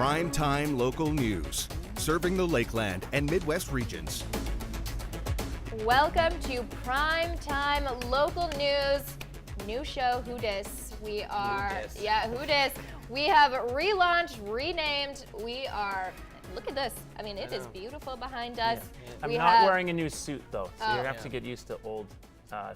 Primetime local news, serving the Lakeland and Midwest regions. Welcome to Primetime local news. New show, Who Dis? We have relaunched, renamed. Look at this. I mean, it is beautiful behind us. I'm not wearing a new suit though, so you have to get used to old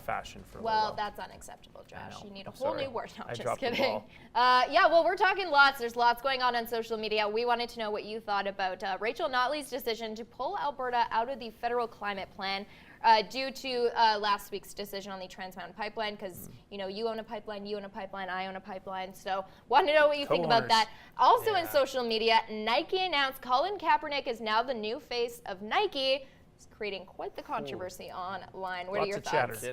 fashion for a while. Well, that's unacceptable, Josh. You need a whole new word. No, I just kidding. Well, we're talking lots. There's lots going on social media. We wanted to know what you thought about Rachel Notley's decision to pull Alberta out of the federal climate plan due to last week's decision on the Trans Mountain Pipeline, because you own a pipeline, you own a pipeline, I own a pipeline. So want to know what you think about that. Also in social media, Nike announced Colin Kaepernick is now the new face of Nike. It's creating quite the controversy online. What are your thoughts?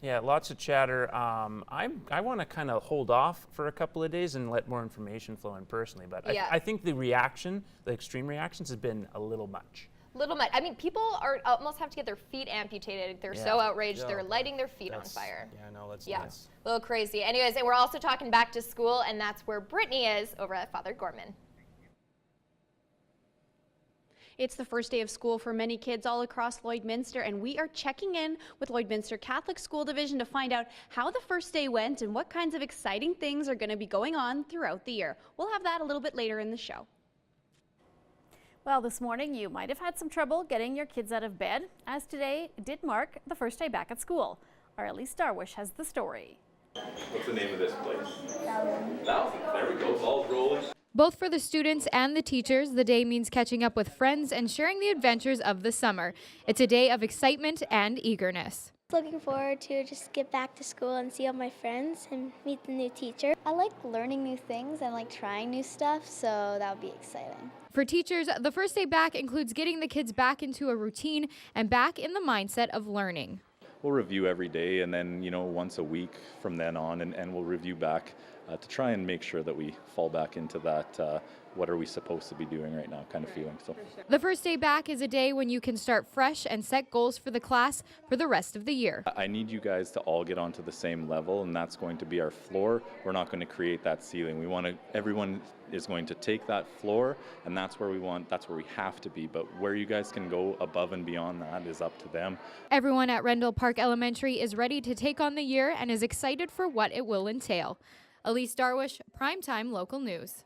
Yeah, lots of chatter. I want to kind of hold off for a couple of days and let more information flow in personally. But I think the extreme reactions, has been a little much. I mean, people almost have to get their feet amputated. They're so outraged. They're lighting their feet on fire. Yeah, I know. That's nuts. A little crazy. Anyways, and we're also talking back to school, and that's where Brittany is over at Father Gorman. It's the first day of school for many kids all across Lloydminster, and we are checking in with Lloydminster Catholic School Division to find out how the first day went and what kinds of exciting things are going to be going on throughout the year. We'll have that a little bit later in the show. Well, this morning you might have had some trouble getting your kids out of bed, as today did mark the first day back at school. Our Elise Darwish has the story. What's the name of this place? Thousand. There we go, ball's rolling. Both for the students and the teachers, the day means catching up with friends and sharing the adventures of the summer. It's a day of excitement and eagerness. Looking forward to just get back to school and see all my friends and meet the new teacher. I like learning new things and like trying new stuff, so that would be exciting. For teachers, the first day back includes getting the kids back into a routine and back in the mindset of learning. We'll review every day, and then once a week from then on, and we'll review back to try and make sure that we fall back into that what are we supposed to be doing right now kind of feeling. So the first day back is a day when you can start fresh and set goals for the class for the rest of the year. I need you guys to all get onto the same level, and that's going to be our floor. We're not going to create that ceiling. Everyone is going to take that floor, and that's where we have to be. But where you guys can go above and beyond that is up to them. Everyone at Rendell Park Elementary is ready to take on the year and is excited for what it will entail. Elise Darwish, Primetime Local News.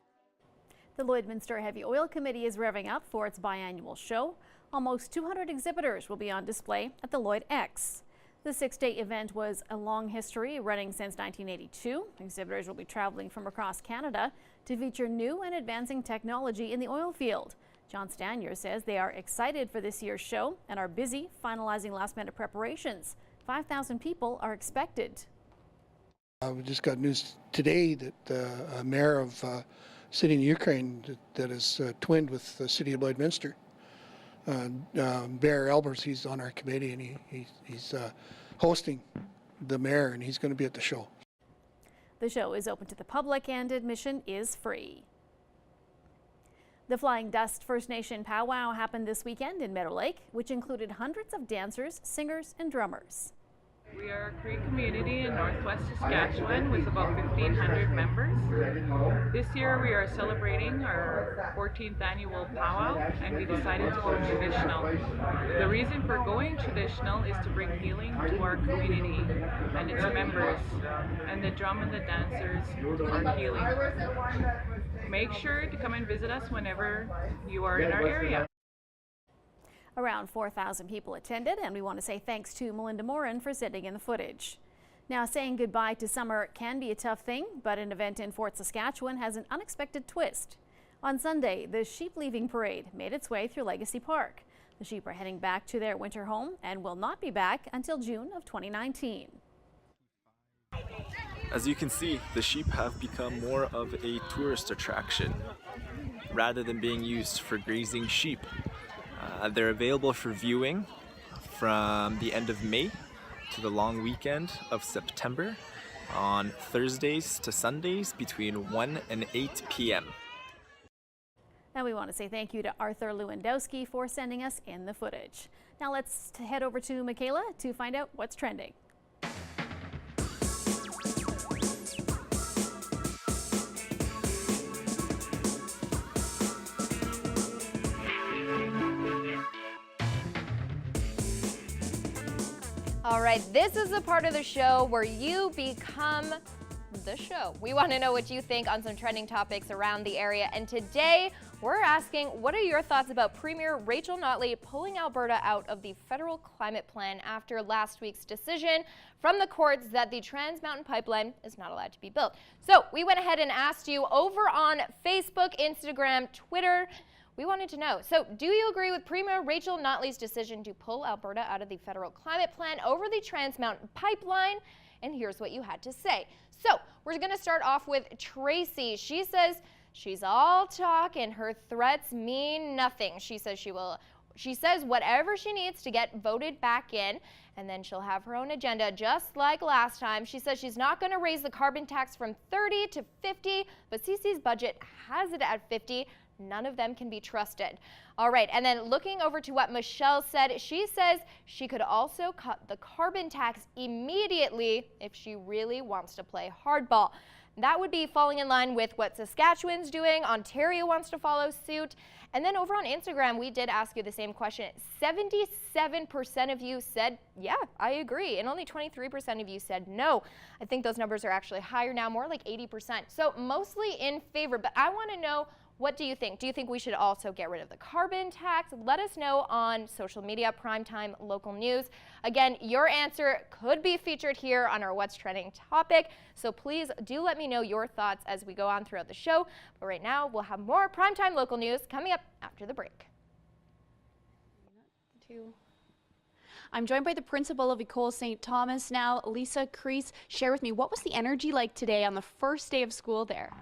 The Lloydminster Heavy Oil Committee is revving up for its biannual show. Almost 200 exhibitors will be on display at the Lloyd X. The 6-day event was a long history, running since 1982. Exhibitors will be traveling from across Canada to feature new and advancing technology in the oil field. John Stanier says they are excited for this year's show and are busy finalizing last-minute preparations. 5,000 people are expected. We just got news today that a mayor of city in Ukraine that is twinned with the city of Lloydminster. Bear Elbers, he's on our committee, and he's hosting the mayor, and he's going to be at the show. The show is open to the public and admission is free. The Flying Dust First Nation powwow happened this weekend in Meadow Lake, which included hundreds of dancers, singers, and drummers. We are a Cree community in northwest Saskatchewan with about 1,500 members. This year we are celebrating our 14th annual powwow, and we decided to go traditional. The reason for going traditional is to bring healing to our community and its members, and the drum and the dancers are healing. Make sure to come and visit us whenever you are in our area. Around 4,000 people attended, and we want to say thanks to Melinda Morin for sending in the footage. Now, saying goodbye to summer can be a tough thing, but an event in Fort Saskatchewan has an unexpected twist. On Sunday, the sheep leaving parade made its way through Legacy Park. The sheep are heading back to their winter home and will not be back until June of 2019. As you can see, the sheep have become more of a tourist attraction rather than being used for grazing sheep. They're available for viewing from the end of May to the long weekend of September on Thursdays to Sundays between 1 and 8 p.m. Now we want to say thank you to Arthur Lewandowski for sending us in the footage. Now let's head over to Michaela to find out what's trending. All right, this is a part of the show where you become the show. We want to know what you think on some trending topics around the area. And today we're asking, what are your thoughts about Premier Rachel Notley pulling Alberta out of the federal climate plan after last week's decision from the courts that the Trans Mountain Pipeline is not allowed to be built? So we went ahead and asked you over on Facebook, Instagram, Twitter. We wanted to know, so do you agree with Premier Rachel Notley's decision to pull Alberta out of the federal climate plan over the Trans Mountain Pipeline? And here's what you had to say. So we're going to start off with Tracy. She says she's all talk and her threats mean nothing. She says she says whatever she needs to get voted back in, and then she'll have her own agenda just like last time. She says she's not going to raise the carbon tax from 30 to 50, but CC's budget has it at 50. None of them can be trusted. All right, and then looking over to what Michelle said, she says she could also cut the carbon tax immediately if she really wants to play hardball. That would be falling in line with what Saskatchewan's doing. Ontario wants to follow suit. And then over on Instagram, we did ask you the same question. 77% of you said, yeah, I agree. And only 23% of you said no. I think those numbers are actually higher now, more like 80%. So mostly in favor, but I want to know, what do you think? Do you think we should also get rid of the carbon tax? Let us know on social media, Primetime Local News. Again, your answer could be featured here on our What's Trending topic. So please do let me know your thoughts as we go on throughout the show. But right now, we'll have more Primetime Local News coming up after the break. I'm joined by the principal of Ecole St. Thomas now, Lisa Crease. Share with me, what was the energy like today on the first day of school there?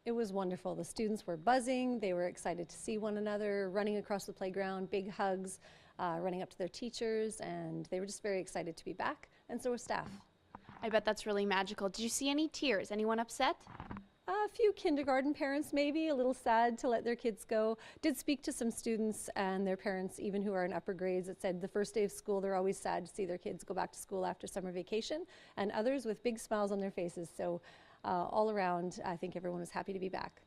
It was wonderful. The students were buzzing. They were excited to see one another, running across the playground, big hugs, running up to their teachers, and they were just very excited to be back, and so was staff. I bet that's really magical. Did you see any tears? Anyone upset? A few kindergarten parents maybe, a little sad to let their kids go. Did speak to some students and their parents, even who are in upper grades, that said the first day of school they're always sad to see their kids go back to school after summer vacation, and others with big smiles on their faces. So all around, I think everyone was happy to be back.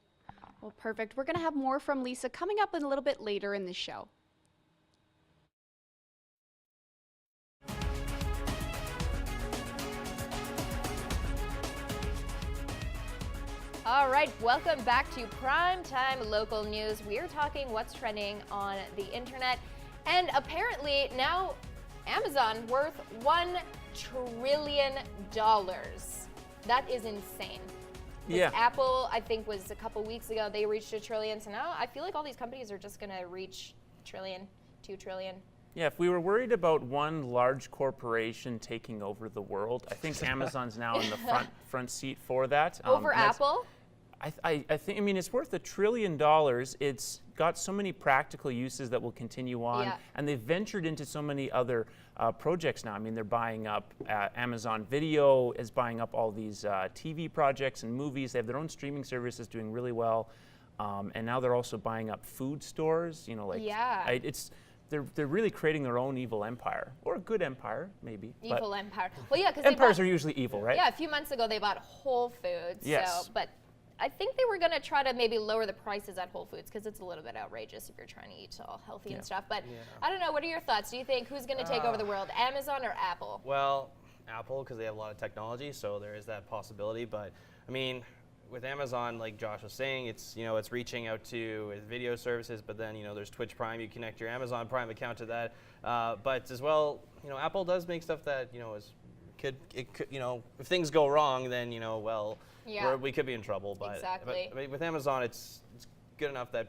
Well, perfect. We're going to have more from Lisa coming up a little bit later in the show. All right, welcome back to Primetime Local News. We are talking what's trending on the internet. And apparently now Amazon worth $1 trillion. That is insane. Yeah. Apple, I think, was a couple weeks ago, they reached $1 trillion. So now I feel like all these companies are just going to reach $1 trillion, $2 trillion. Yeah, if we were worried about one large corporation taking over the world, I think Amazon's now in the front seat for that. Over Apple? I think, I mean, it's worth $1 trillion. It's got so many practical uses that will continue on, and they've ventured into so many other projects now. I mean, they're buying up Amazon Video is buying up all these TV projects and movies. They have their own streaming services doing really well, and now they're also buying up food stores. You know, like they're really creating their own evil empire, or a good empire, maybe. Evil empire. Well, yeah, because empires are usually evil, right? Yeah, a few months ago they bought Whole Foods. Yes. So, but I think they were going to try to maybe lower the prices at Whole Foods because it's a little bit outrageous if you're trying to eat all healthy and stuff. But I don't know. What are your thoughts? Do you think who's going to take over the world, Amazon or Apple? Well, Apple, because they have a lot of technology, so there is that possibility. But I mean, with Amazon, like Josh was saying, it's it's reaching out to video services, but then there's Twitch Prime. You connect your Amazon Prime account to that. But as well, Apple does make stuff that could if things go wrong, then we could be in trouble. But, but with Amazon, it's good enough that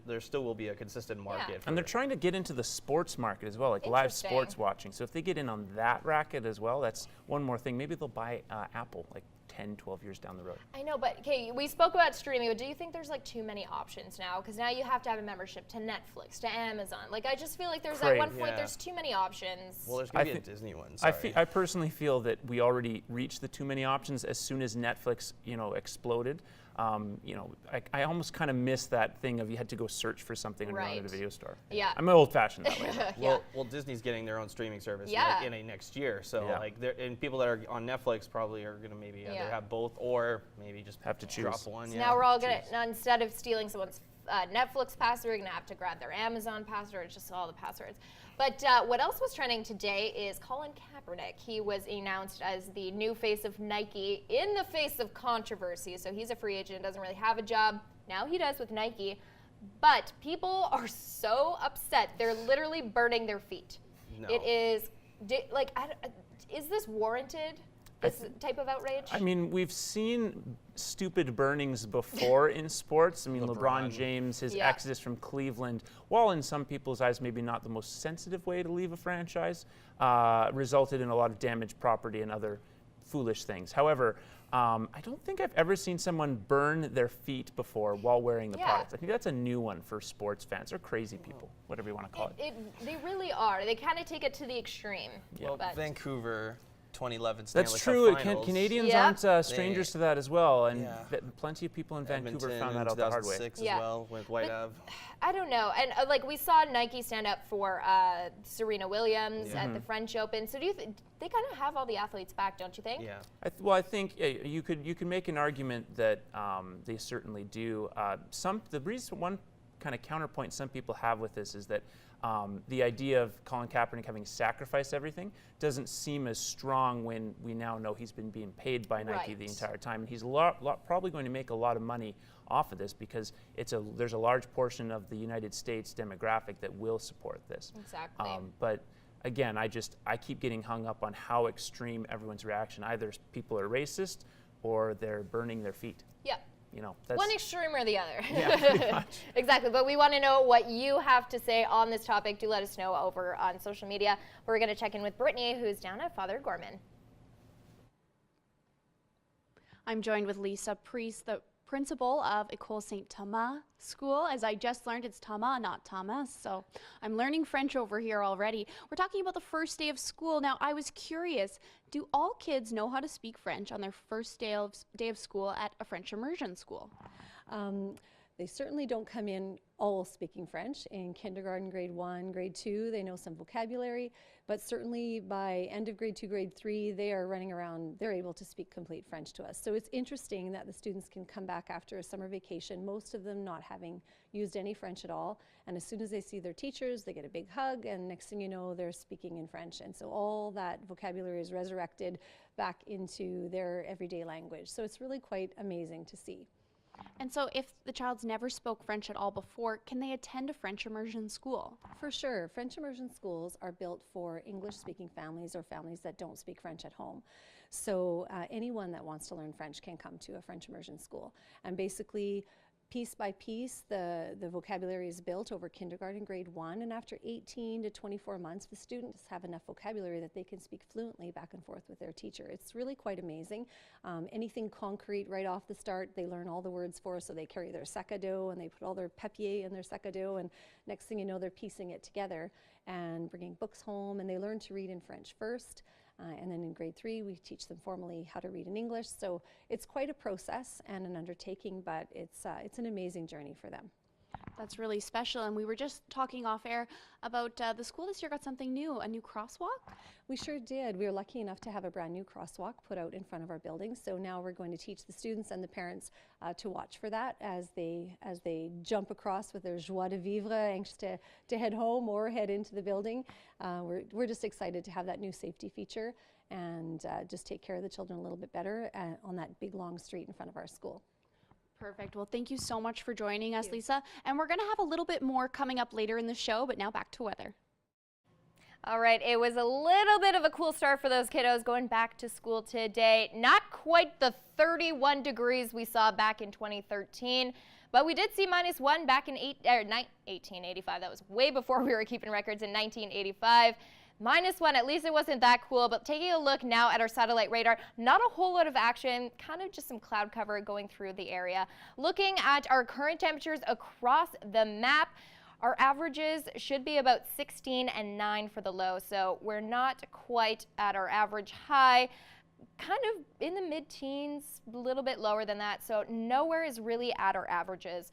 there still will be a consistent market. And they're trying to get into the sports market as well, like live sports watching. So if they get in on that racket as well, that's one more thing. Maybe they'll buy Apple like 10, 12 years down the road. I know, but okay, we spoke about streaming, but do you think there's like too many options now? Because now you have to have a membership to Netflix, to Amazon. Like, I just feel like there's at one point there's too many options. Well, there's going to be a Disney one. I personally feel that we already reached the too many options as soon as Netflix, exploded. I almost kind of miss that thing of you had to go search for something when you went to the video store. Yeah. I'm old-fashioned that way. Well, Disney's getting their own streaming service in next year. So and people that are on Netflix probably are going to maybe either have both or maybe just have to choose. Drop one. So now we're all going to, instead of stealing someone's Netflix password. You're going to have to grab their Amazon password. It's just all the passwords. But what else was trending today is Colin Kaepernick. He was announced as the new face of Nike in the face of controversy. So he's a free agent, doesn't really have a job. Now he does with Nike. But people are so upset. They're literally burning their feet. No. It is, is this warranted? This type of outrage? I mean, we've seen stupid burnings before in sports. I mean, LeBron James, his exodus from Cleveland, while in some people's eyes maybe not the most sensitive way to leave a franchise, resulted in a lot of damaged property and other foolish things. However, I don't think I've ever seen someone burn their feet before while wearing the products. I think that's a new one for sports fans or crazy people, whatever you want to call it. They really are. They kind of take it to the extreme. Well, Vancouver 2011 Stanley That's true. Cup Finals. Canadians aren't strangers to that as well, and plenty of people in Vancouver found that out the hard way. 2006 as well with White Ave. I don't know, and like we saw Nike stand up for Serena Williams at the French Open. So do you they kind of have all the athletes back, don't you think? Yeah. I think you could make an argument that they certainly do. One kind of counterpoint some people have with this is that the idea of Colin Kaepernick having sacrificed everything doesn't seem as strong when we now know he's been being paid by Nike the entire time. And he's probably going to make a lot of money off of this because there's a large portion of the United States demographic that will support this. Exactly. But again, I keep getting hung up on how extreme everyone's reaction. Either people are racist or they're burning their feet. Yeah. You know, that's one extreme or the other. Yeah, pretty much. Exactly. But we want to know what you have to say on this topic. Do let us know over on social media. We're going to check in with Brittany, who's down at Father Gorman. I'm joined with Lisa Priest, the principal of École Saint-Thomas School. As I just learned, it's Thomas, not Thomas, so I'm learning French over here already. We're talking about the first day of school. Now, I was curious, do all kids know how to speak French on their first day of school at a French immersion school? They certainly don't come in all speaking French. In kindergarten, grade 1, grade 2, they know some vocabulary, but certainly by end of grade 2, grade 3, they are running around, they're able to speak complete French to us. So it's interesting that the students can come back after a summer vacation, most of them not having used any French at all, and as soon as they see their teachers, they get a big hug, and next thing you know, they're speaking in French. And so all that vocabulary is resurrected back into their everyday language. So it's really quite amazing to see. And so if the child's never spoke French at all before, can they attend a French immersion school? For sure. French immersion schools are built for English-speaking families or families that don't speak French at home. So anyone that wants to learn French can come to a French immersion school. And basically, piece by piece, the vocabulary is built over kindergarten, grade 1, and after 18 to 24 months, the students have enough vocabulary that they can speak fluently back and forth with their teacher. It's really quite amazing. Anything concrete right off the start, they learn all the words for, so they carry their sac à dos and they put all their papier in their sac à dos, and next thing you know, they're piecing it together and bringing books home, and they learn to read in French first. And then in grade 3, we teach them formally how to read in English. So it's quite a process and an undertaking, but it's an amazing journey for them. That's really special. And we were just talking off air about the school this year got something new, a new crosswalk. We sure did. We were lucky enough to have a brand new crosswalk put out in front of our building. So now we're going to teach the students and the parents to watch for that as they jump across with their joie de vivre, anxious to head home or head into the building. We're just excited to have that new safety feature and just take care of the children a little bit better on that big long street in front of our school. Perfect. Well, thank you so much for joining us, Lisa. And we're going to have a little bit more coming up later in the show, but now back to weather. All right, it was a little bit of a cool start for those kiddos going back to school today. Not quite the 31 degrees we saw back in 2013, but we did see -1 back in 1885. That was way before we were keeping records in 1985. -1, at least it wasn't that cool, but taking a look now at our satellite radar, not a whole lot of action, kind of just some cloud cover going through the area. Looking at our current temperatures across the map, our averages should be about 16 and 9 for the low, so we're not quite at our average high, kind of in the mid-teens, a little bit lower than that, so nowhere is really at our averages.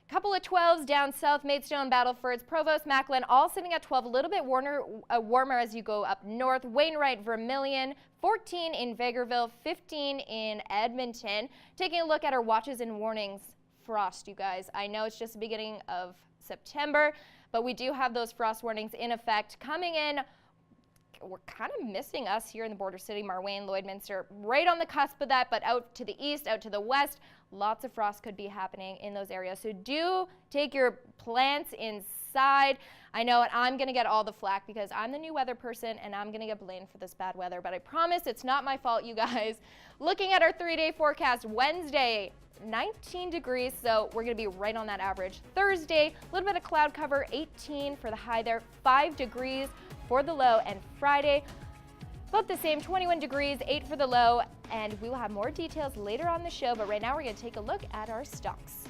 Couple of 12s down south, Maidstone, Battlefords, Provost, Macklin, all sitting at 12, a little bit warmer as you go up north. Wainwright, Vermilion, 14 in Vegreville, 15 in Edmonton. Taking a look at our watches and warnings frost, you guys. I know it's just the beginning of September, but we do have those frost warnings in effect coming in. We're kind of missing us here in the border city, Marwayne, Lloydminster, right on the cusp of that, but out to the east, out to the west, lots of frost could be happening in those areas. So do take your plants inside. I know I'm going to get all the flack because I'm the new weather person and I'm going to get blamed for this bad weather, but I promise it's not my fault, you guys. Looking at our 3-day forecast, Wednesday, 19 degrees, so we're going to be right on that average. Thursday, a little bit of cloud cover, 18 for the high there, 5 degrees for the low, and Friday, about the same, 21 degrees, 8 for the low, and we will have more details later on the show, but right now we're going to take a look at our stocks.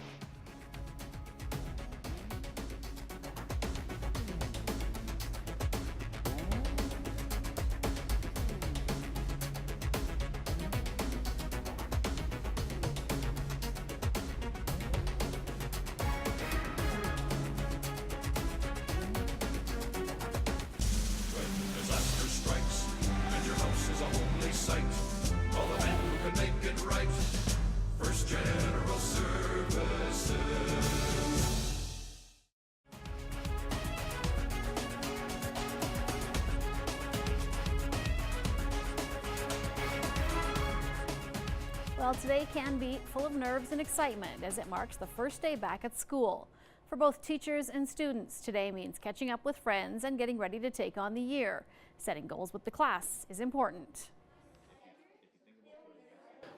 Well, today can be full of nerves and excitement as it marks the first day back at school. For both teachers and students, today means catching up with friends and getting ready to take on the year. Setting goals with the class is important.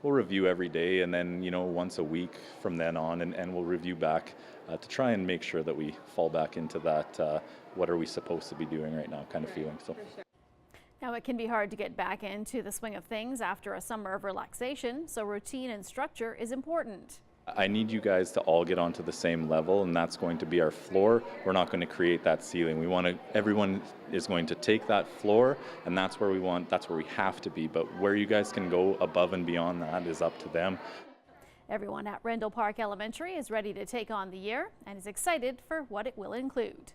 We'll review every day, and then, once a week from then on, and we'll review back to try and make sure that we fall back into that what are we supposed to be doing right now kind of feeling. So. Now, it can be hard to get back into the swing of things after a summer of relaxation, so routine and structure is important. I need you guys to all get onto the same level, and that's going to be our floor. We're not going to create that ceiling. Everyone is going to take that floor, and that's where we have to be. But where you guys can go above and beyond that is up to them. Everyone at Rendell Park Elementary is ready to take on the year and is excited for what it will include.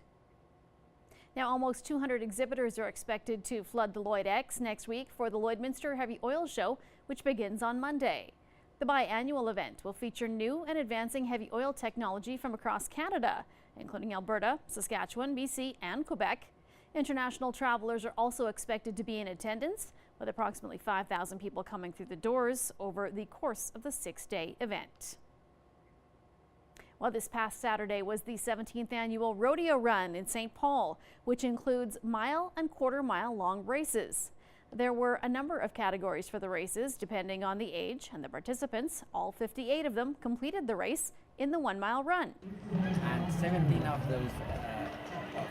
Now, almost 200 exhibitors are expected to flood the Lloyd X next week for the Lloydminster Heavy Oil Show, which begins on Monday. The biannual event will feature new and advancing heavy oil technology from across Canada, including Alberta, Saskatchewan, BC, and Quebec. International travelers are also expected to be in attendance, with approximately 5,000 people coming through the doors over the course of the 6-day event. Well, this past Saturday was the 17th annual rodeo run in St. Paul, which includes mile and quarter-mile long races. There were a number of categories for the races, depending on the age and the participants. All 58 of them completed the race in the 1-mile run. And 17 of those,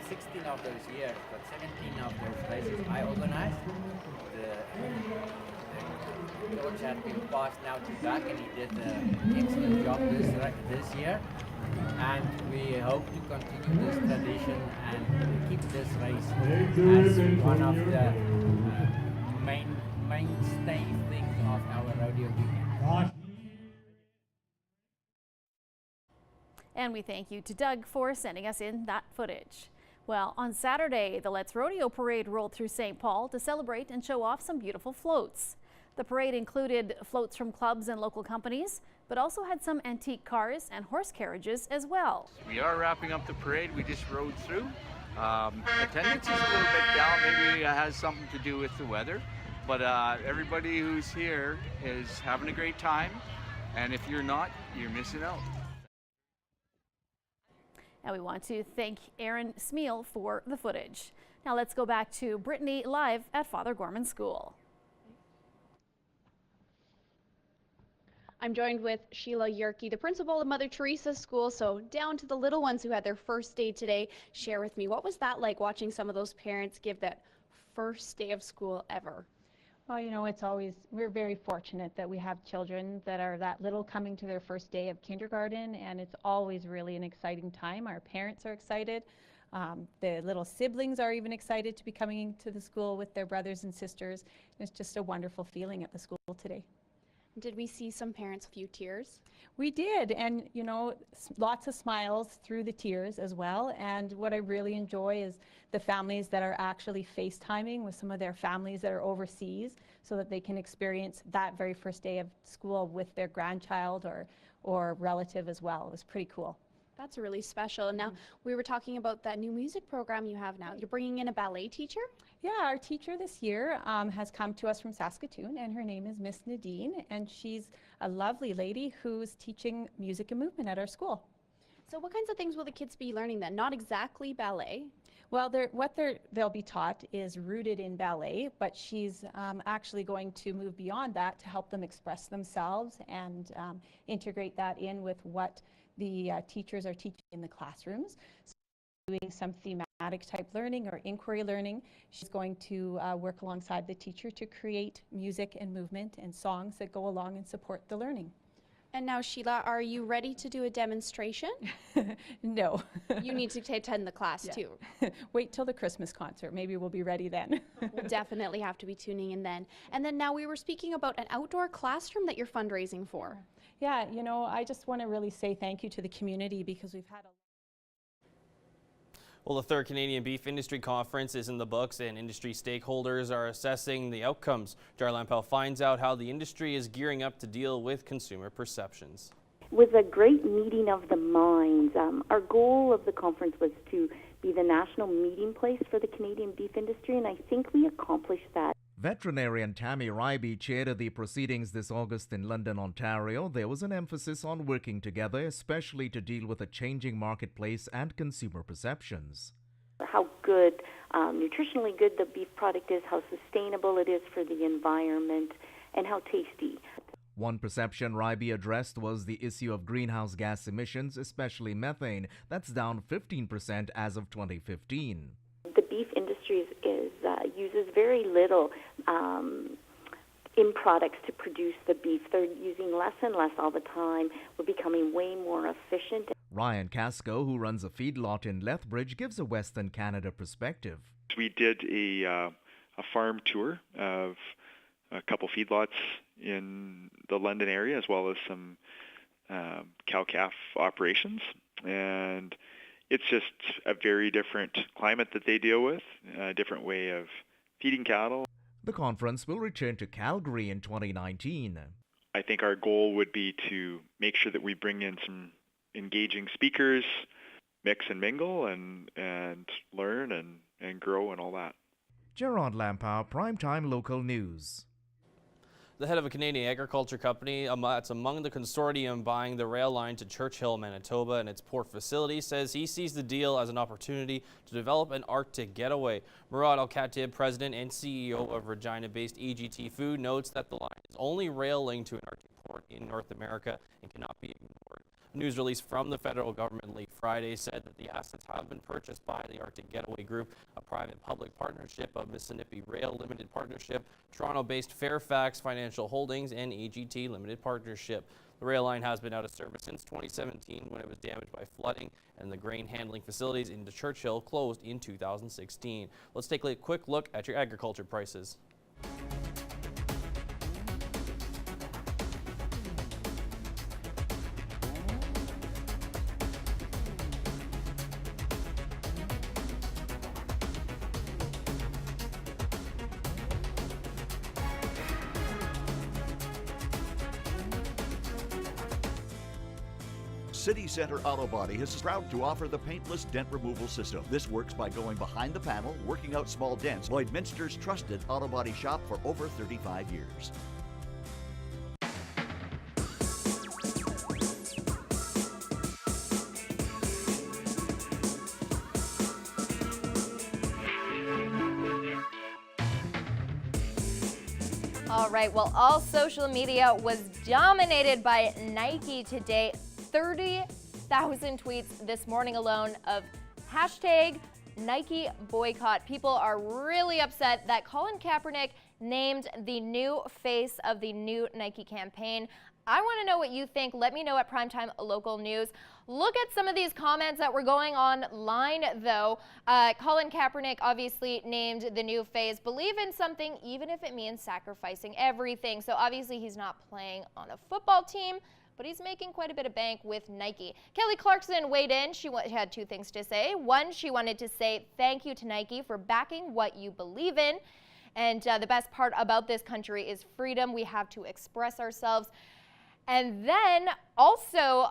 16 of those years, but 17 of those races I organized. The coach had been passed now to Doug, and he did an excellent job this year. And we hope to continue this tradition and keep this race as one of the mainstay things of our rodeo weekend. And we thank you to Doug for sending us in that footage. Well, on Saturday, the Let's Rodeo Parade rolled through St. Paul to celebrate and show off some beautiful floats. The parade included floats from clubs and local companies, but also had some antique cars and horse carriages as well. We are wrapping up the parade. We just rode through. Attendance is a little bit down. Maybe it has something to do with the weather, but everybody who's here is having a great time, and if you're not, you're missing out. Now we want to thank Aaron Smeal for the footage. Now let's go back to Brittany live at Father Gorman School. I'm joined with Sheila Yerke, the principal of Mother Teresa School. So down to the little ones who had their first day today. Share with me, what was that like watching some of those parents give that first day of school ever? Well, we're very fortunate that we have children that are that little coming to their first day of kindergarten, and it's always really an exciting time. Our parents are excited. The little siblings are even excited to be coming to the school with their brothers and sisters. It's just a wonderful feeling at the school today. Did we see some parents with a few tears? We did, and lots of smiles through the tears as well. And what I really enjoy is the families that are actually FaceTiming with some of their families that are overseas, so that they can experience that very first day of school with their grandchild or or relative as well. It was pretty cool. That's really special. And now we were talking about that new music program you have now. You're bringing in a ballet teacher? Yeah, our teacher this year has come to us from Saskatoon, and her name is Miss Nadine, and she's a lovely lady who's teaching music and movement at our school. So what kinds of things will the kids be learning then? Not exactly ballet. Well, they'll be taught is rooted in ballet, but she's actually going to move beyond that to help them express themselves and integrate that in with what the teachers are teaching in the classrooms. So doing some thematic type learning or inquiry learning. She's going to work alongside the teacher to create music and movement and songs that go along and support the learning. And now, Sheila, are you ready to do a demonstration? No. You need to attend the class too. Wait till the Christmas concert. Maybe we'll be ready then. We'll definitely have to be tuning in then. And then now we were speaking about an outdoor classroom that you're fundraising for. Yeah, you know, I just want to really say thank you to the community because we've had a Well, the third Canadian Beef Industry Conference is in the books, and industry stakeholders are assessing the outcomes. Jar Lampel finds out how the industry is gearing up to deal with consumer perceptions. It was a great meeting of the minds. Our goal of the conference was to be the national meeting place for the Canadian beef industry, and I think we accomplished that. Veterinarian Tammy Ryby chaired the proceedings this August in London, Ontario. There was an emphasis on working together, especially to deal with a changing marketplace and consumer perceptions. How good, nutritionally good the beef product is, how sustainable it is for the environment, and how tasty. One perception Ryby addressed was the issue of greenhouse gas emissions, especially methane. That's down 15% as of 2015. The beef industry uses very little in products to produce the beef. They're using less and less all the time. We're becoming way more efficient. Ryan Casco, who runs a feedlot in Lethbridge, gives a Western Canada perspective. We did a farm tour of a couple feedlots in the London area, as well as some cow-calf operations, and it's just a very different climate that they deal with, a different way of feeding cattle. The conference will return to Calgary in 2019. I think our goal would be to make sure that we bring in some engaging speakers, mix and mingle, and learn and grow and all that. Gerard Lampau, Primetime Local News. The head of a Canadian agriculture company that's among the consortium buying the rail line to Churchill, Manitoba and its port facility says he sees the deal as an opportunity to develop an Arctic getaway. Murad Al-Khatib, president and CEO of Regina-based EGT Food, notes that the line is only rail linked to an Arctic port in North America and cannot be ignored. A news release from the federal government late Friday said that the assets have been purchased by the Arctic Getaway Group, a private-public partnership of Mississippi Rail Limited Partnership, Toronto-based Fairfax Financial Holdings, and EGT Limited Partnership. The rail line has been out of service since 2017 when it was damaged by flooding, and the grain handling facilities into Churchill closed in 2016. Let's take a quick look at your agriculture prices. City Center Auto Body is proud to offer the paintless dent removal system. This works by going behind the panel, working out small dents. Lloydminster's trusted auto body shop for over 35 years. All right, well, all social media was dominated by Nike today. 30,000 tweets this morning alone of hashtag Nike boycott. People are really upset that Colin Kaepernick named the new face of the new Nike campaign. I want to know what you think. Let me know at Primetime Local News. Look at some of these comments that were going online, though. Colin Kaepernick obviously named the new face. Believe in something, even if it means sacrificing everything. So obviously he's not playing on a football team, but he's making quite a bit of bank with Nike. Kelly Clarkson weighed in. She had two things to say. One, she wanted to say thank you to Nike for backing what you believe in. And the best part about this country is freedom. We have to express ourselves. And then also,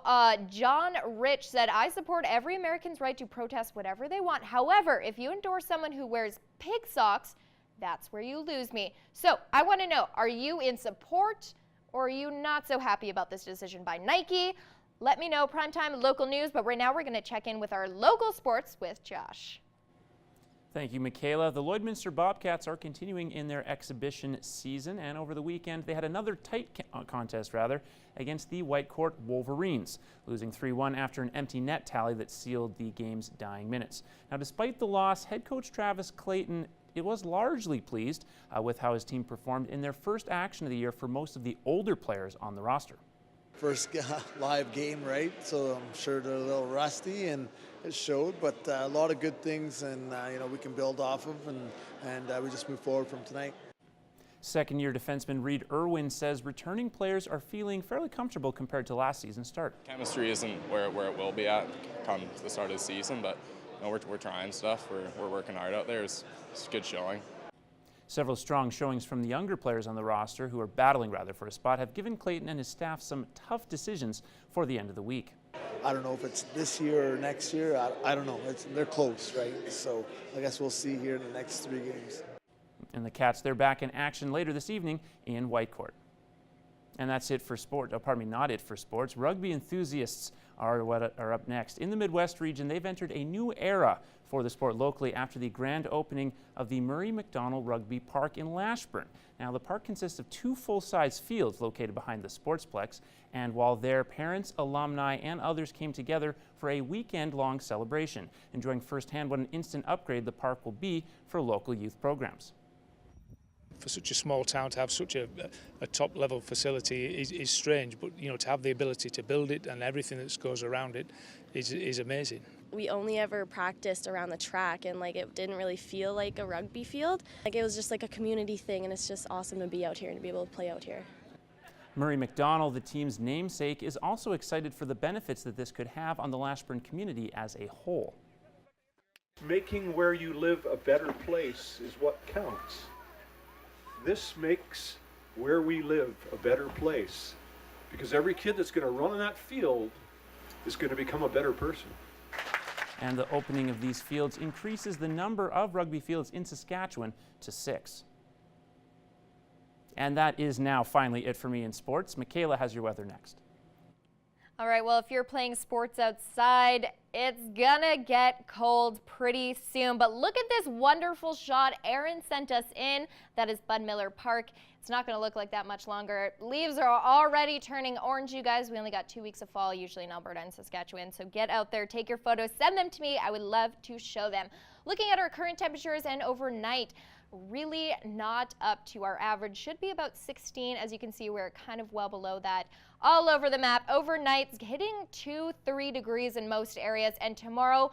John Rich said, I support every American's right to protest whatever they want. However, if you endorse someone who wears pig socks, that's where you lose me. So I want to know, are you in support or are you not so happy about this decision by Nike? Let me know. Primetime local news. But right now we're going to check in with our local sports with Josh. Thank you, Michaela. The Lloydminster Bobcats are continuing in their exhibition season, and over the weekend they had another tight contest against the Whitecourt Wolverines, losing 3-1 after an empty net tally that sealed the game's dying minutes. Now, despite the loss, head coach Travis Clayton was largely pleased with how his team performed in their first action of the year for most of the older players on the roster. First live game, right? So I'm sure they're a little rusty, and it showed, but a lot of good things, and we can build off of, and we just move forward from tonight. Second-year defenseman Reed Irwin says returning players are feeling fairly comfortable compared to last season's start. Chemistry isn't where it will be at come the start of the season, but we're trying stuff. We're working hard out there. It's a good showing. Several strong showings from the younger players on the roster, who are battling for a spot, have given Clayton and his staff some tough decisions for the end of the week. I don't know if it's this year or next year. I don't know. They're close, right? So I guess we'll see here in the next 3 games. And the Cats, they're back in action later this evening in Whitecourt. And that's it for sport. Oh, pardon me, not it for sports. Rugby enthusiasts are up next. In the Midwest region, they've entered a new era for the sport locally after the grand opening of the Murray McDonald Rugby Park in Lashburn. Now, the park consists of 2 full-size fields located behind the Sportsplex, and while their parents, alumni, and others came together for a weekend-long celebration, enjoying firsthand what an instant upgrade the park will be for local youth programs. For such a small town to have such a top-level facility is strange, but to have the ability to build it and everything that goes around it is amazing. We only ever practiced around the track, and it didn't really feel like a rugby field. It was just like a community thing, and it's just awesome to be out here and to be able to play out here. Murray McDonald, the team's namesake, is also excited for the benefits that this could have on the Lashburn community as a whole. Making where you live a better place is what counts. This makes where we live a better place, because every kid that's going to run in that field is going to become a better person. And the opening of these fields increases the number of rugby fields in Saskatchewan to 6. And that is now finally it for me in sports. Michaela has your weather next. All right, well, if you're playing sports outside, it's gonna get cold pretty soon. But look at this wonderful shot Aaron sent us in. That is Bud Miller Park. It's not gonna look like that much longer. Leaves are already turning orange, you guys. We only got 2 weeks of fall, usually in Alberta and Saskatchewan. So get out there, take your photos, send them to me. I would love to show them. Looking at our current temperatures and overnight, really not up to our average. Should be about 16. As you can see, we're kind of well below that all over the map. Overnight, hitting 2-3 degrees in most areas. And tomorrow,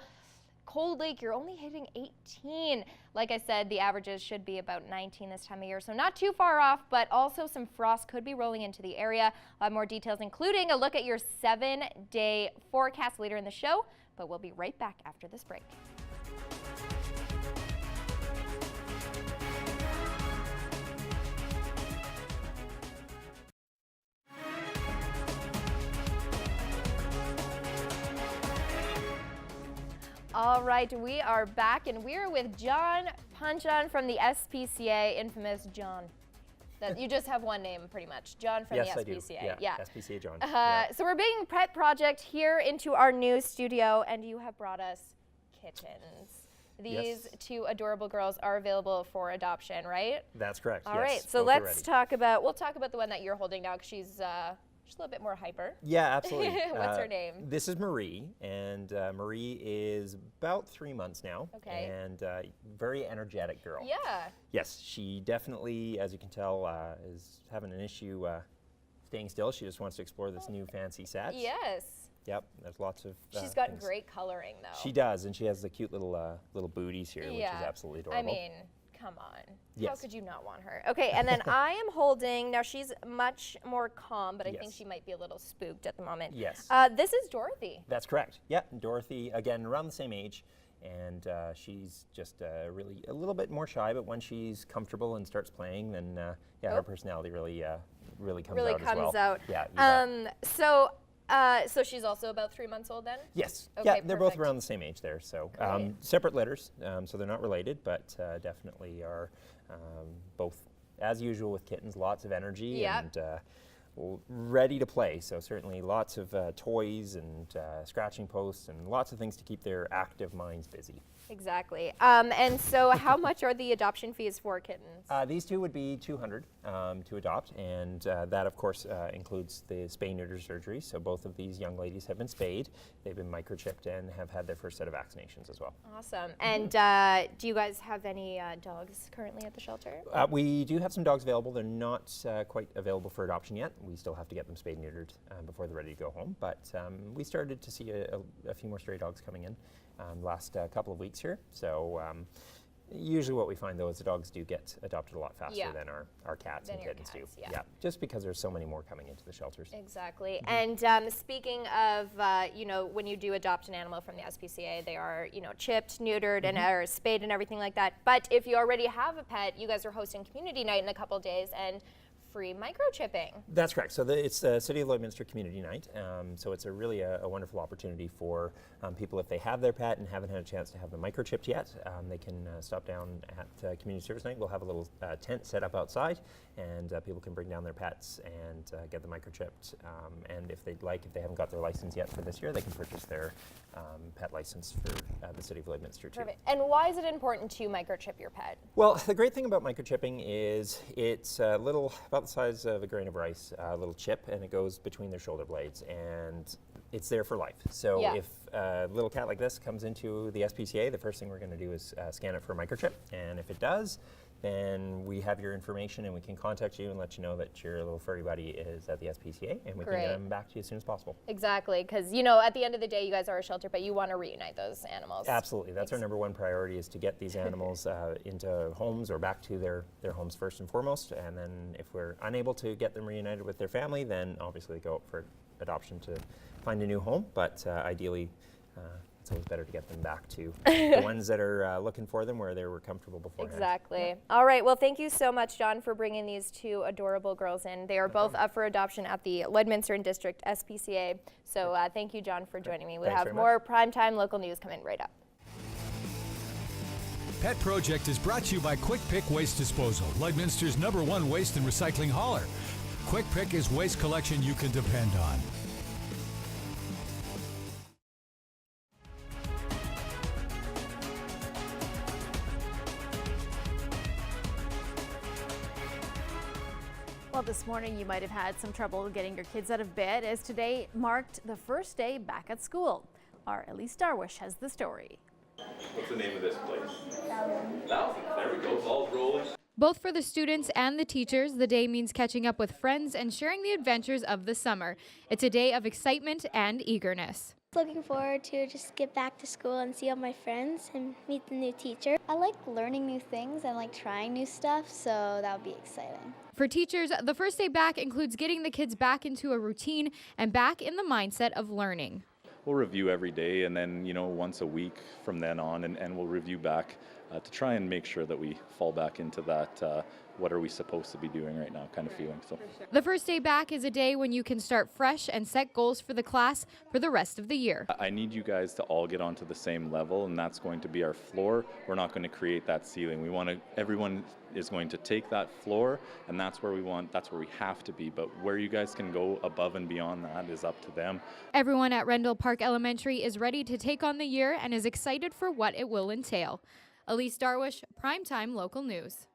Cold Lake, you're only hitting 18. Like I said, the averages should be about 19 this time of year. So not too far off, but also some frost could be rolling into the area. I'll have more details, including a look at your 7-day forecast later in the show. But we'll be right back after this break. All right, we are back, and we're with John Punchon from the SPCA, infamous John. That you just have one name, pretty much. John from the SPCA. Yes, I do. Yeah, SPCA John. So we're bringing Pet Project here into our new studio, and you have brought us kittens. These 2 adorable girls are available for adoption, right? That's correct. All right, so let's talk about. We'll talk about the one that you're holding now, because she's a little bit more hyper. Yeah, absolutely. What's her name? This is Marie, and Marie is about 3 months now. Okay. And very energetic girl. Yeah. Yes, she definitely, as you can tell, is having an issue staying still. She just wants to explore this new fancy set. Yes. Yep, there's lots of She's got things. great coloring, though. She does, and she has the cute little booties here, which is absolutely adorable. I mean, come on. Yes. How could you not want her? Okay, and then I am holding, now she's much more calm, but I think she might be a little spooked at the moment. Yes. This is Dorothy. That's correct. Yeah, Dorothy, again, around the same age. And she's just really a little bit more shy, but when she's comfortable and starts playing, then her personality really comes out as well. Out. Yeah. So she's also about 3 months old then? Yes. Okay, yeah, they're both around the same age there. So separate litters, so they're not related, but definitely are both, as usual with kittens, lots of energy and ready to play. So certainly lots of toys and scratching posts and lots of things to keep their active minds busy. Exactly. And so how much are the adoption fees for kittens? These two would be $200 to adopt, and that of course includes the spay-neuter surgery. So both of these young ladies have been spayed, they've been microchipped, and have had their first set of vaccinations as well. Awesome. And do you guys have any dogs currently at the shelter? We do have some dogs available. They're not quite available for adoption yet. We still have to get them spayed-neutered before they're ready to go home. But we started to see a few more stray dogs coming in last couple of weeks here. So usually what we find though is the dogs do get adopted a lot faster than our cats and kittens do. Yeah, just because there's so many more coming into the shelters. Exactly. And speaking of, when you do adopt an animal from the SPCA, they are, chipped, neutered, and are spayed and everything like that. But if you already have a pet, you guys are hosting community night in a couple of days and free microchipping. That's correct. So it's the City of Lloydminster Community Night. So it's really a wonderful opportunity for people, if they have their pet and haven't had a chance to have them microchipped yet, they can stop down at Community Service Night. We'll have a little tent set up outside, and people can bring down their pets and get them microchipped. And if they'd like, if they haven't got their license yet for this year, they can purchase their pet license for the City of Lloydminster too. Perfect. And why is it important to microchip your pet? Well, the great thing about microchipping is it's a little, about the size of a grain of rice, a little chip, and it goes between their shoulder blades, and it's there for life. So if a little cat like this comes into the SPCA, the first thing we're going to do is scan it for a microchip, and if it does, then we have your information and we can contact you and let you know that your little furry buddy is at the SPCA, and we can get them back to you as soon as possible. Exactly, because at the end of the day, you guys are a shelter, but you want to reunite those animals. Absolutely, that's our number one priority, is to get these animals into homes or back to their homes first and foremost, and then if we're unable to get them reunited with their family, then obviously they go up for adoption to find a new home, but ideally it's always better to get them back to the ones that are looking for them where they were comfortable beforehand. Exactly. Yeah. All right. Well, thank you so much, John, for bringing these two adorable girls in. They are both up for adoption at the Lloydminster and District SPCA. So thank you, John, for joining me. We have more Primetime local news coming right up. Pet Project is brought to you by Quick Pick Waste Disposal, Lloydminster's #1 waste and recycling hauler. Quick Pick is waste collection you can depend on. Well, this morning you might have had some trouble getting your kids out of bed, as today marked the first day back at school. Our Elise Darwish has the story. What's the name of this place? Thousands. There we go. Ball's rolling. Both for the students and the teachers, the day means catching up with friends and sharing the adventures of the summer. It's a day of excitement and eagerness. Looking forward to just get back to school and see all my friends and meet the new teacher. I like learning new things and like trying new stuff, so that would be exciting. For teachers, the first day back includes getting the kids back into a routine and back in the mindset of learning. We'll review every day, and then once a week from then on, and we'll review back to try and make sure that we fall back into that what are we supposed to be doing right now kind of feeling. So the first day back is a day when you can start fresh and set goals for the class for the rest of the year. I need you guys to all get onto the same level, and that's going to be our floor. We're not going to create that ceiling. We want to, everyone is going to take that floor, and that's where we have to be, but where you guys can go above and beyond that is up to them. Everyone at Rendell Park Elementary is ready to take on the year and is excited for what it will entail. Elise Darwish, Primetime Local News.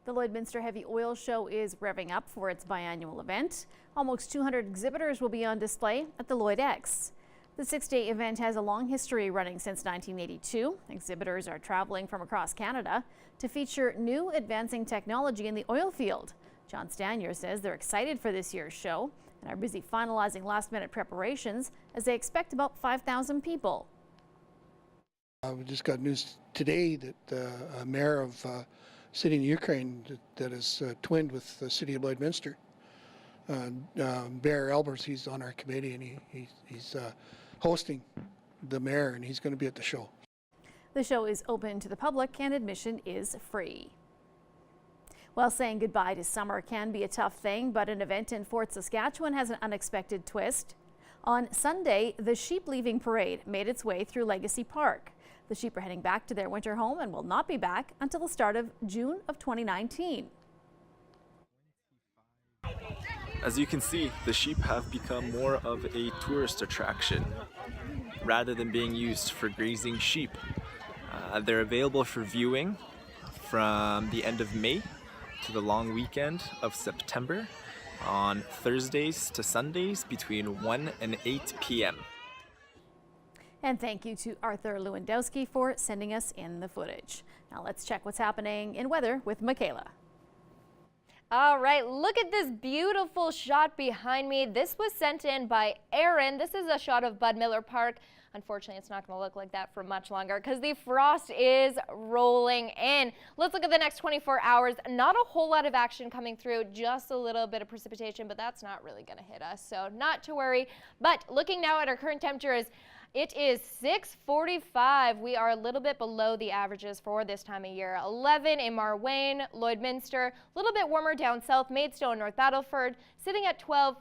The Lloydminster Heavy Oil Show is revving up for its biannual event. Almost 200 exhibitors will be on display at the Lloyd X. The 6-day event has a long history, running since 1982. Exhibitors are traveling from across Canada to feature new advancing technology in the oil field. John Stanier says they're excited for this year's show and are busy finalizing last-minute preparations as they expect about 5,000 people. We just got news today that a mayor of city in Ukraine that is twinned with the city of Lloydminster, Bear Elbers, he's on our committee, and he's hosting the mayor, and he's going to be at the show. The show is open to the public and admission is free. Well, saying goodbye to summer can be a tough thing, but an event in Fort Saskatchewan has an unexpected twist. On Sunday, the sheep leaving parade made its way through Legacy Park. The sheep are heading back to their winter home and will not be back until the start of June of 2019. As you can see, the sheep have become more of a tourist attraction rather than being used for grazing sheep. They're available for viewing from the end of May to the long weekend of September on Thursdays to Sundays between 1 and 8 p.m. And thank you to Arthur Lewandowski for sending us in the footage. Now let's check what's happening in weather with Michaela. All right, look at this beautiful shot behind me. This was sent in by Aaron. This is a shot of Bud Miller Park. Unfortunately, it's not going to look like that for much longer because the frost is rolling in. Let's look at the next 24 hours. Not a whole lot of action coming through, just a little bit of precipitation, but that's not really going to hit us, so not to worry. But looking now at our current temperatures, it is 6:45. We are a little bit below the averages for this time of year. 11 in Marwayne, Lloydminster, a little bit warmer down south, Maidstone, North Battleford, sitting at 12.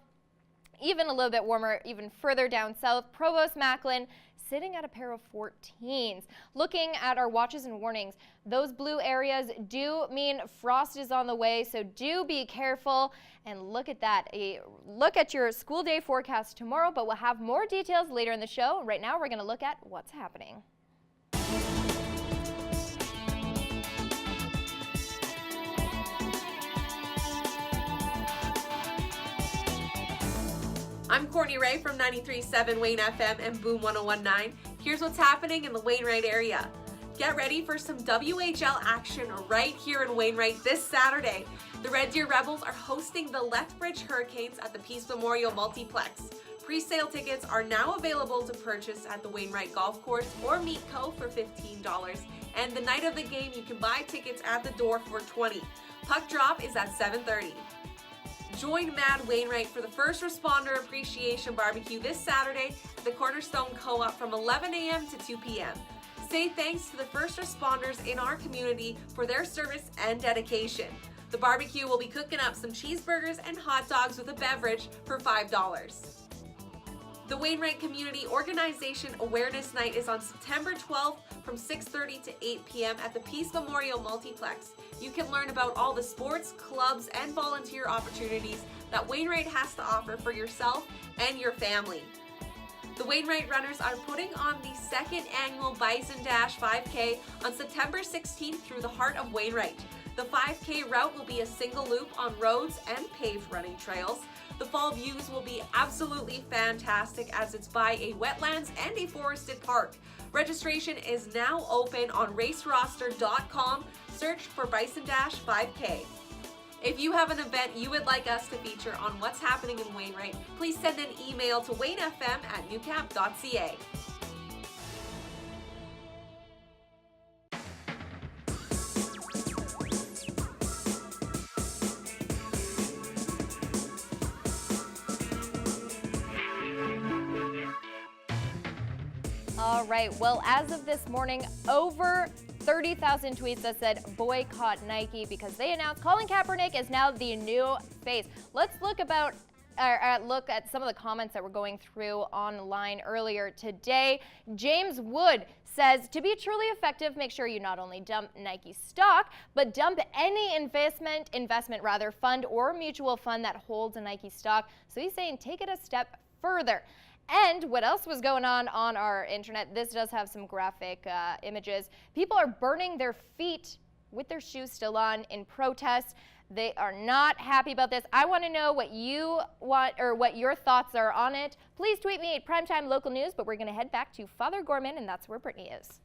Even a little bit warmer, even further down south, Provost, Macklin, sitting at a pair of 14s. Looking at our watches and warnings, those blue areas do mean frost is on the way, so do be careful. And look at that, a look at your school day forecast tomorrow, but we'll have more details later in the show. Right now, we're going to look at what's happening. I'm Courtney Ray from 93.7 Wayne FM and Boom 101.9. Here's what's happening in the Wainwright area. Get ready for some WHL action right here in Wainwright this Saturday. The Red Deer Rebels are hosting the Lethbridge Hurricanes at the Peace Memorial Multiplex. Pre-sale tickets are now available to purchase at the Wainwright Golf Course or Meat Co. for $15. And the night of the game, you can buy tickets at the door for $20. Puck drop is at 7:30. Join Mad Wainwright for the First Responder Appreciation Barbecue this Saturday at the Cornerstone Co-op from 11 a.m. to 2 p.m. Say thanks to the first responders in our community for their service and dedication. The barbecue will be cooking up some cheeseburgers and hot dogs with a beverage for $5. The Wainwright Community Organization Awareness Night is on September 12th from 6:30 to 8 p.m. at the Peace Memorial Multiplex. You can learn about all the sports, clubs, and volunteer opportunities that Wainwright has to offer for yourself and your family. The Wainwright Runners are putting on the second annual Bison Dash 5K on September 16th through the heart of Wainwright. The 5K route will be a single loop on roads and paved running trails. The fall views will be absolutely fantastic as it's by a wetlands and a forested park. Registration is now open on raceroster.com. Search for Bison Dash 5K. If you have an event you would like us to feature on what's happening in Wainwright, please send an email to waynefm@newcap.ca. All right, well, as of this morning, over 30,000 tweets that said boycott Nike because they announced Colin Kaepernick is now the new face. Let's look at some of the comments that were going through online earlier today. James Wood says, to be truly effective, make sure you not only dump Nike stock, but dump any investment fund or mutual fund that holds a Nike stock. So he's saying take it a step further. And what else was going on our internet? This does have some graphic images. People are burning their feet with their shoes still on in protest. They are not happy about this. I want to know what you want or what your thoughts are on it. Please tweet me at Primetime Local News, but we're going to head back to Father Gorman, and that's where Brittany is.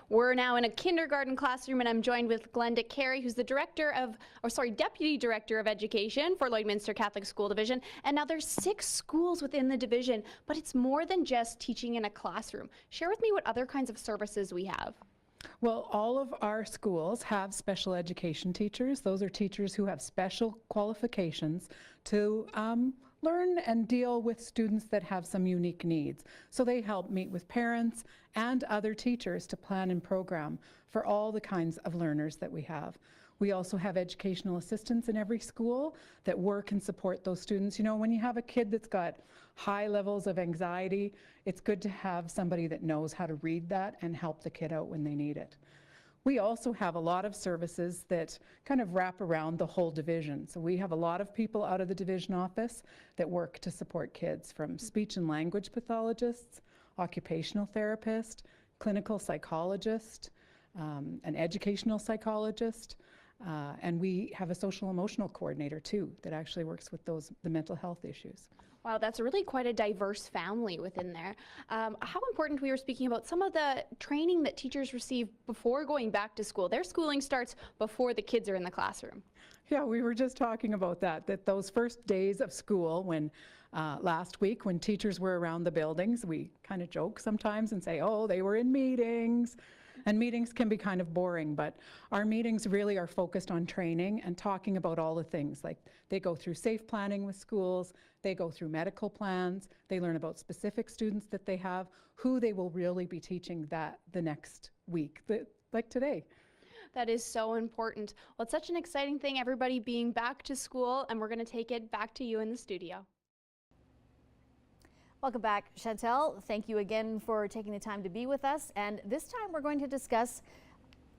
We're now in a kindergarten classroom, and I'm joined with Glenda Carey, who's the Deputy Director of Education for Lloydminster Catholic School Division. And now there's 6 schools within the division, but it's more than just teaching in a classroom. Share with me what other kinds of services we have. Well, all of our schools have special education teachers. Those are teachers who have special qualifications to learn and deal with students that have some unique needs. So they help meet with parents and other teachers to plan and program for all the kinds of learners that we have. We also have educational assistants in every school that work and support those students. You know, when you have a kid that's got high levels of anxiety, it's good to have somebody that knows how to read that and help the kid out when they need it. We also have a lot of services that kind of wrap around the whole division. So we have a lot of people out of the division office that work to support kids, from speech and language pathologists, occupational therapist, clinical psychologist, an educational psychologist, and we have a social emotional coordinator too that actually works with the mental health issues. Wow, that's really quite a diverse family within there. How important, we were speaking about some of the training that teachers receive before going back to school. Their schooling starts before the kids are in the classroom. Yeah, we were just talking about that those first days of school when last week when teachers were around the buildings, we kind of joke sometimes and say, oh, they were in meetings. And meetings can be kind of boring, but our meetings really are focused on training and talking about all the things. Like they go through safe planning with schools, they go through medical plans, they learn about specific students that they have, who they will really be teaching the next week, like today. That is so important. Well, it's such an exciting thing, everybody being back to school, and we're going to take it back to you in the studio. Welcome back, Chantel. Thank you again for taking the time to be with us. And this time we're going to discuss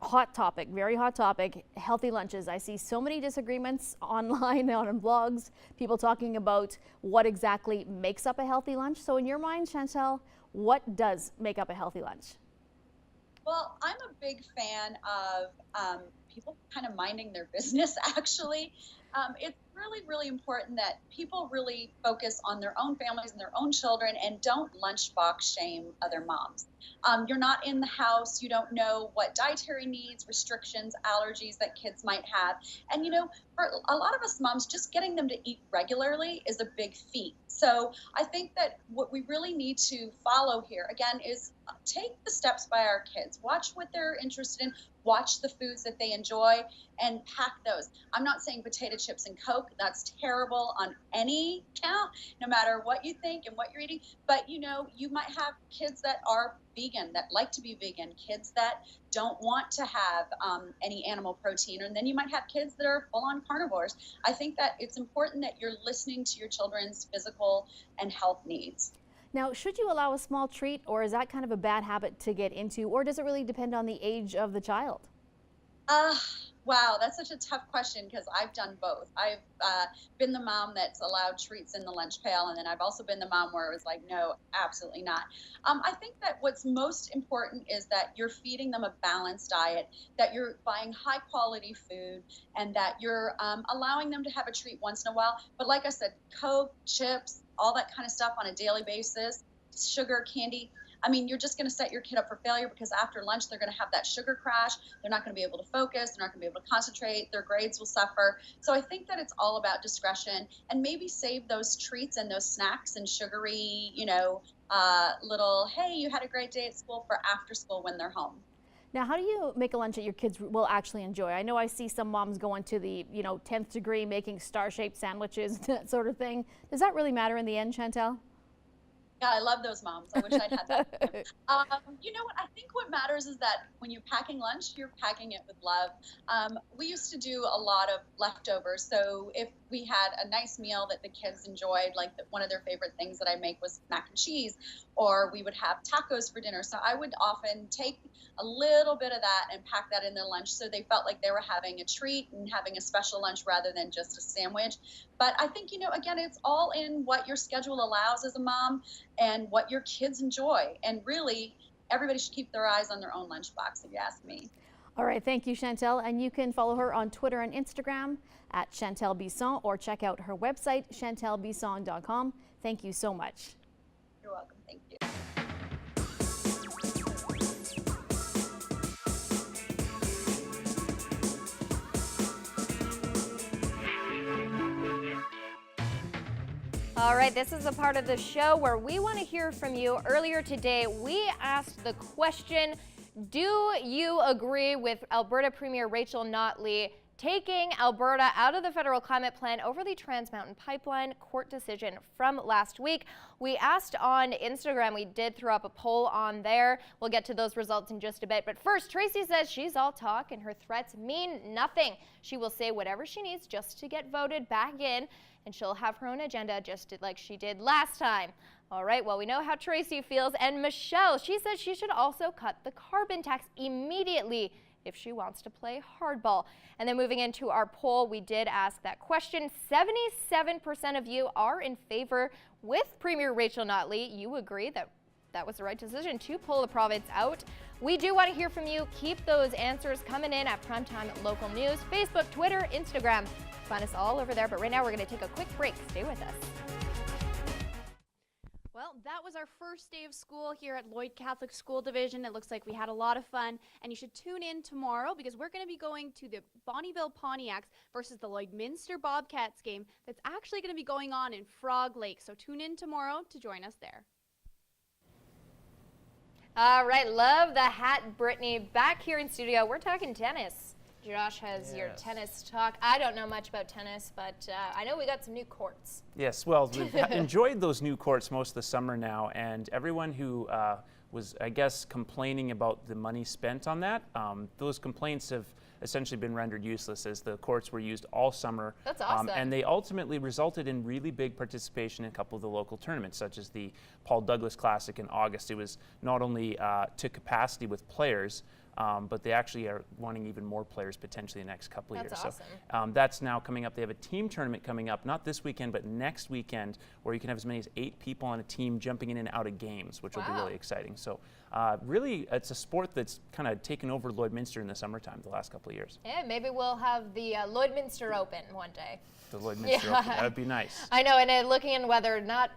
hot topic, very hot topic, healthy lunches. I see so many disagreements online on blogs, people talking about what exactly makes up a healthy lunch. So in your mind, Chantel, what does make up a healthy lunch? Well, I'm a big fan of people kind of minding their business, actually. It's really, really important that people really focus on their own families and their own children and don't lunchbox shame other moms. You're not in the house. You don't know what dietary needs, restrictions, allergies that kids might have. And, you know, for a lot of us moms, just getting them to eat regularly is a big feat. So I think that what we really need to follow here, again, is take the steps by our kids. Watch what they're interested in. Watch the foods that they enjoy and pack those. I'm not saying potato chips and Coke. That's terrible on any count, no matter what you think and what you're eating. But, you know, you might have kids that are vegan, that like to be vegan, kids that don't want to have any animal protein, and then you might have kids that are full-on carnivores. I think that it's important that you're listening to your children's physical and health needs. Now, should you allow a small treat, or is that kind of a bad habit to get into, or does it really depend on the age of the child? Wow, that's such a tough question because I've done both. I've been the mom that's allowed treats in the lunch pail, and then I've also been the mom where it was like, no, absolutely not. I think that what's most important is that you're feeding them a balanced diet, that you're buying high quality food, and that you're allowing them to have a treat once in a while. But like I said, Coke, chips, all that kind of stuff on a daily basis, sugar, candy, I mean, you're just going to set your kid up for failure because after lunch, they're going to have that sugar crash. They're not going to be able to focus. They're not going to be able to concentrate. Their grades will suffer. So I think that it's all about discretion, and maybe save those treats and those snacks and sugary, you know, little, hey, you had a great day at school for after school when they're home. Now, how do you make a lunch that your kids will actually enjoy? I know I see some moms going to the, 10th degree, making star-shaped sandwiches, that sort of thing. Does that really matter in the end, Chantel? Yeah, I love those moms. I wish I'd had that. You know what? I think what matters is that when you're packing lunch, you're packing it with love. We used to do a lot of leftovers. So if we had a nice meal that the kids enjoyed, like one of their favorite things that I make was mac and cheese, or we would have tacos for dinner. So I would often take a little bit of that and pack that in their lunch so they felt like they were having a treat and having a special lunch rather than just a sandwich. But I think, again, it's all in what your schedule allows as a mom and what your kids enjoy. And really, everybody should keep their eyes on their own lunchbox, if you ask me. All right, thank you, Chantel. And you can follow her on Twitter and Instagram at Chantel Bisson, or check out her website, chantelbisson.com. Thank you so much. You're welcome. Thank you. All right, this is a part of the show where we want to hear from you. Earlier today, we asked the question, do you agree with Alberta Premier Rachel Notley taking Alberta out of the federal climate plan over the Trans Mountain Pipeline court decision from last week. We asked on Instagram, we did throw up a poll on there. We'll get to those results in just a bit. But first, Tracy says she's all talk and her threats mean nothing. She will say whatever she needs just to get voted back in, and she'll have her own agenda just like she did last time. All right, well, we know how Tracy feels. And Michelle, she says she should also cut the carbon tax immediately if she wants to play hardball. And then moving into our poll, we did ask that question. 77% of you are in favor with Premier Rachel Notley. You agree that that was the right decision to pull the province out. We do want to hear from you. Keep those answers coming in at Primetime Local News, Facebook, Twitter, Instagram. Find us all over there. But right now, we're going to take a quick break. Stay with us. Well, that was our first day of school here at Lloyd Catholic School Division. It looks like we had a lot of fun, and you should tune in tomorrow because we're going to be going to the Bonnyville Pontiacs versus the Lloydminster Bobcats game that's actually going to be going on in Frog Lake. So tune in tomorrow to join us there. All right, love the hat, Brittany. Back here in studio, we're talking tennis. Josh has your tennis talk. I don't know much about tennis, but I know we got some new courts. Yes, well, we've enjoyed those new courts most of the summer now, and everyone who was, I guess, complaining about the money spent on that, those complaints have essentially been rendered useless as the courts were used all summer. That's awesome. And they ultimately resulted in really big participation in a couple of the local tournaments, such as the Paul Douglas Classic in August. It was not only to capacity with players, but they actually are wanting even more players potentially in the next couple of years. That's awesome. So that's now coming up. They have a team tournament coming up, not this weekend, but next weekend, where you can have as many as 8 people on a team jumping in and out of games, which will be really exciting. So really, it's a sport that's kind of taken over Lloydminster in the summertime the last couple of years. Yeah, maybe we'll have the Lloydminster Open one day. The Lloydminster Open, that would be nice. I know, and looking in weather, not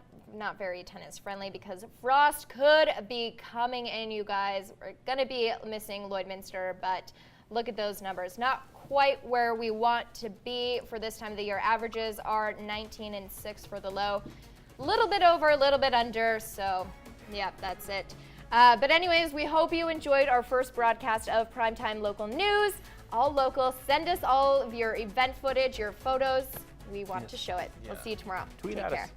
very tennis friendly because frost could be coming in, you guys. We're going to be missing Lloydminster, but look at those numbers. Not quite where we want to be for this time of the year. Averages are 19 and 6 for the low. A little bit over, a little bit under, so yeah, that's it. But anyways, we hope you enjoyed our first broadcast of Primetime Local News. All local. Send us all of your event footage, your photos. We want to show it. We'll see you tomorrow. Tweet Take at care. us.